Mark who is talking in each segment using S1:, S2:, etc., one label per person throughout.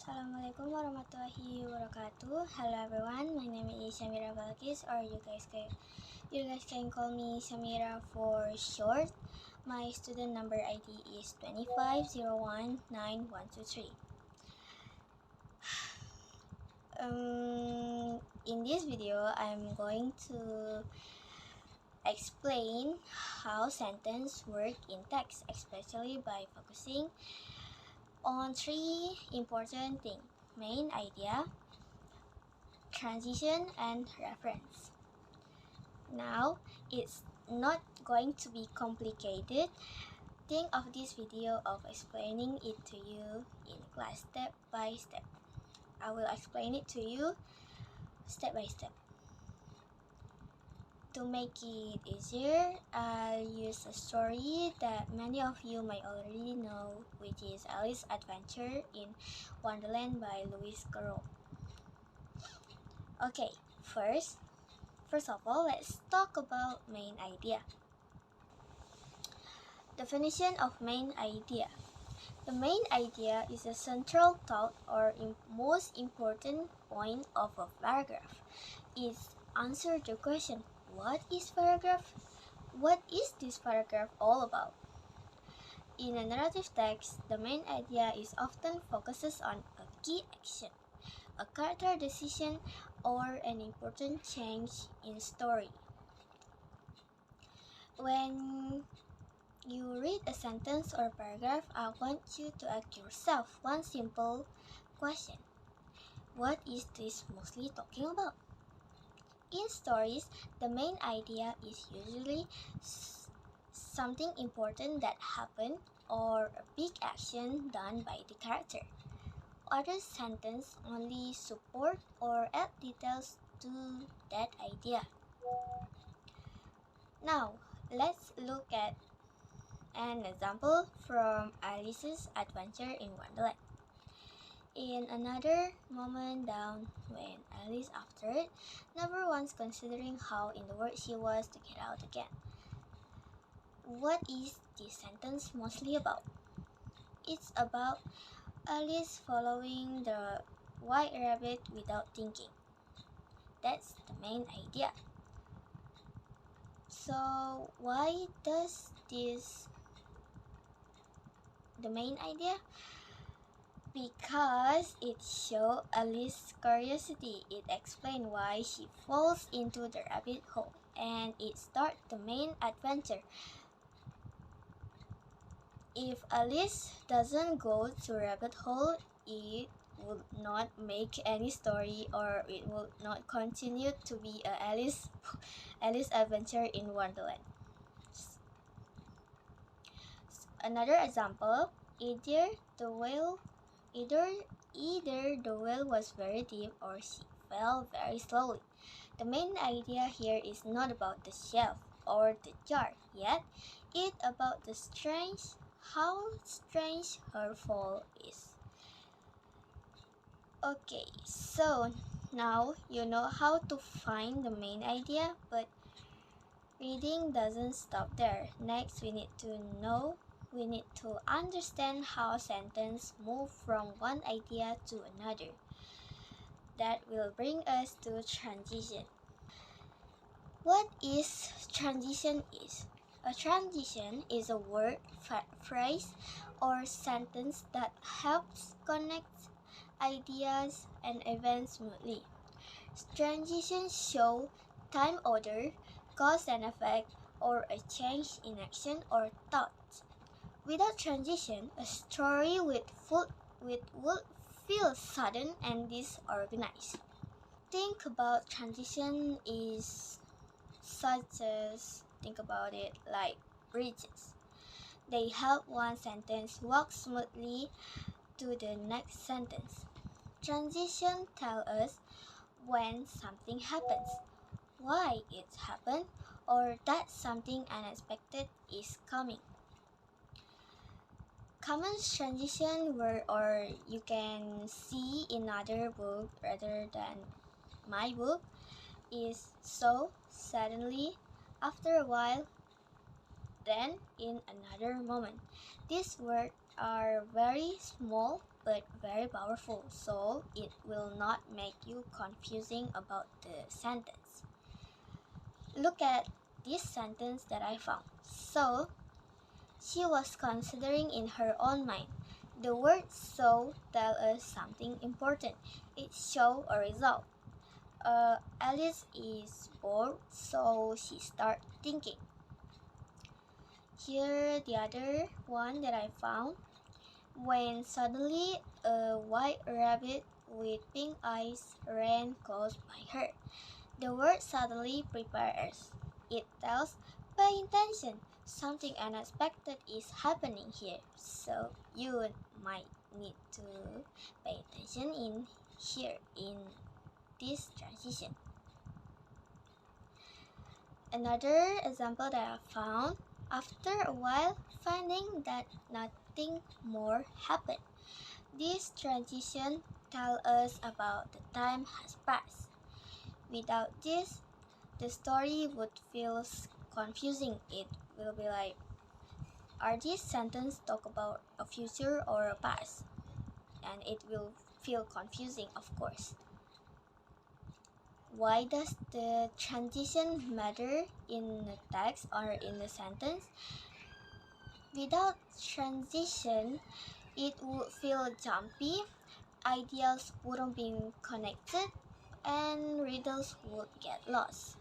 S1: Assalamualaikum warahmatullahi wabarakatuh. Hello everyone, my name is Syamira Balqis, or you guys can call me Syamira for short. My student number ID is 25019123. In this video, I'm going to explain how sentence work in text, especially by focusing on three important things: main idea, transition, and reference. Now, it's not going to be complicated. Think of this video of explaining it to you in class step by step. I will explain it to you step by step. To make it easier, I'll use a story that many of you might already know, which is Alice's Adventure in Wonderland by Lewis Carroll. Okay, first of all, let's talk about main idea. Definition of main idea. The main idea is a central thought or most important point of a paragraph. It answers the question, what is paragraph? What is this paragraph all about? In a narrative text, the main idea is often focuses on a key action, a character decision, or an important change in story. When you read a sentence or paragraph, I want you to ask yourself one simple question. What is this mostly talking about? In stories, the main idea is usually something important that happened or a big action done by the character. Other sentences only support or add details to that idea. Now, let's look at an example from Alice's Adventure in Wonderland. In another moment down, when Alice, after it, never once considering how in the world she was to get out again. What is this sentence mostly about? It's about Alice following the white rabbit without thinking. That's the main idea. So why does this the main idea? Because it shows Alice's curiosity. It explains why she falls into the rabbit hole, and it starts the main adventure. If Alice doesn't go to rabbit hole, it would not make any story, or it would not continue to be a Alice Adventure in Wonderland. Another example, either the whale was very deep or she fell very slowly. The main idea here is not about the shelf or the jar, yet it's about how strange her fall is. Okay, so now you know how to find the main idea, but reading doesn't stop there. Next, we need to understand how sentences move from one idea to another. That will bring us to transition. What is transition is? A transition is a word, phrase, or sentence that helps connect ideas and events smoothly. Transitions show time order, cause and effect, or a change in action or thought. Without transition, a story would feel sudden and disorganized. Think about transition is think about it like bridges. They help one sentence walk smoothly to the next sentence. Transition tell us when something happens, why it happened, or that something unexpected is coming. Common transition word, or you can see in other book rather than my book, is so, suddenly, after a while, then in another moment. These words are very small but very powerful, so it will not make you confusing about the sentence. Look at this sentence that I found. So, she was considering in her own mind. The word so tells us something important. It shows a result. Alice is bored, so she starts thinking. Here, the other one that I found. When suddenly a white rabbit with pink eyes ran close by her. The word suddenly prepares. It tells, pay attention, something unexpected is happening here. So you might need to pay attention in here in this transition. Another example that I found, after a while, finding that nothing more happened. This transition tells us about the time has passed. Without this, the story would feel confusing. It will be like, are these sentences talk about a future or a past? And it will feel confusing, of course. Why does the transition matter in the text or in the sentence? Without transition, it would feel jumpy, ideas wouldn't be connected, and readers would get lost.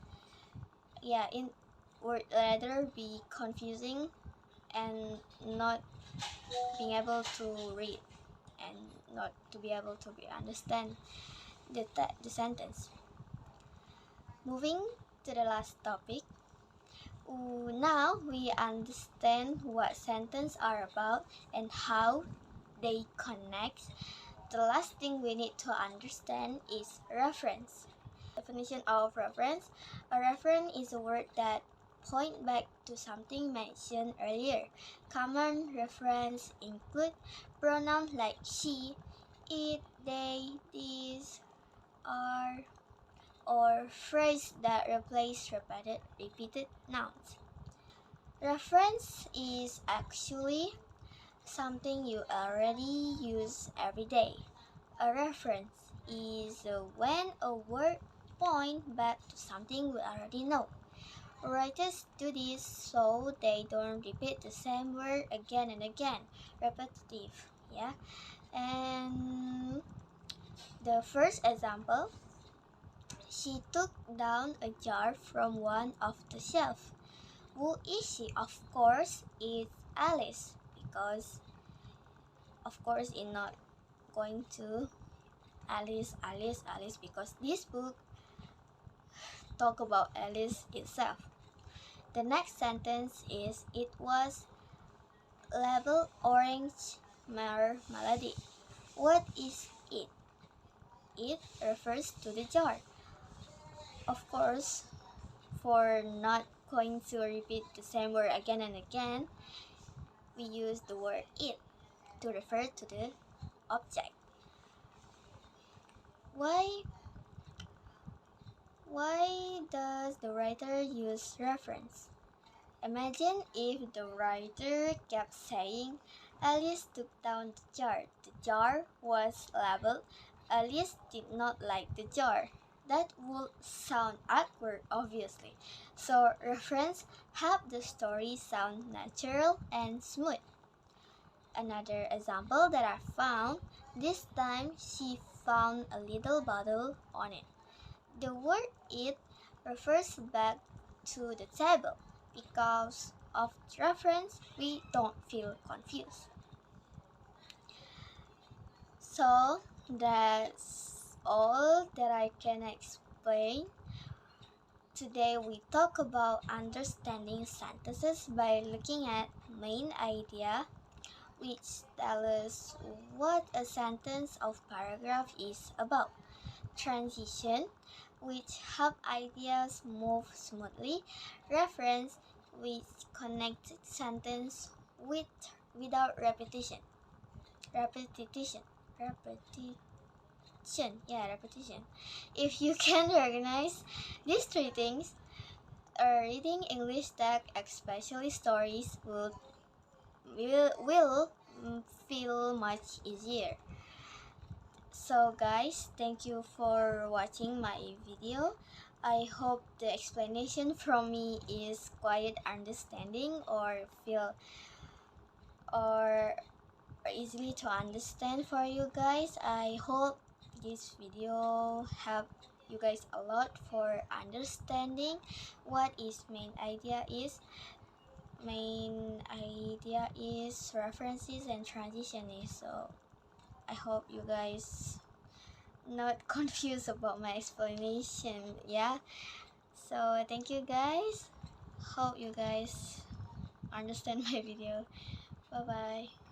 S1: Yeah, it would rather be confusing and not being able to read and not to be able to understand the sentence. Moving to the last topic. Now we understand what sentences are about and how they connect. The last thing we need to understand is reference. Definition of reference. A reference is a word that points back to something mentioned earlier. Common reference include pronouns like she, it, they, these, are, or phrase that replace repeated nouns. Reference is actually something you already use every day. A reference is when a word points back to something we already know. Writers do this so they don't repeat the same word again and again. Repetitive, yeah. And the first example, she took down a jar from one of the shelves. Who is she? Of course, it's Alice, because of course it's not going to Alice, because this book talk about Alice itself. The next sentence is, it was labeled orange melody. What is it? It refers to the jar. Of course, for not going to repeat the same word again and again, we use the word it to refer to the object. Why does the writer use reference? Imagine if the writer kept saying, Alice took down the jar. The jar was labeled. Alice did not like the jar. That would sound awkward, obviously. So reference help the story sound natural and smooth. Another example that I found, this time she found a little bottle on it. The word it refers back to the table. Because of reference, we don't feel confused. So that's all that I can explain. Today we talk about understanding sentences by looking at main idea, which tell us what a sentence of paragraph is about. Transition, which help ideas move smoothly. Reference, which connect sentence without repetition. Repetition. If you can recognize these three things, reading English text, especially stories, will feel much easier. So guys, thank you for watching my video. I hope the explanation from me is quite understanding or feel or easily to understand for you guys. I hope this video help you guys a lot for understanding what is main idea is. Main idea is references and transition is. So I hope you guys not confused about my explanation. Yeah, so thank you guys, hope you guys understand my video. Bye bye.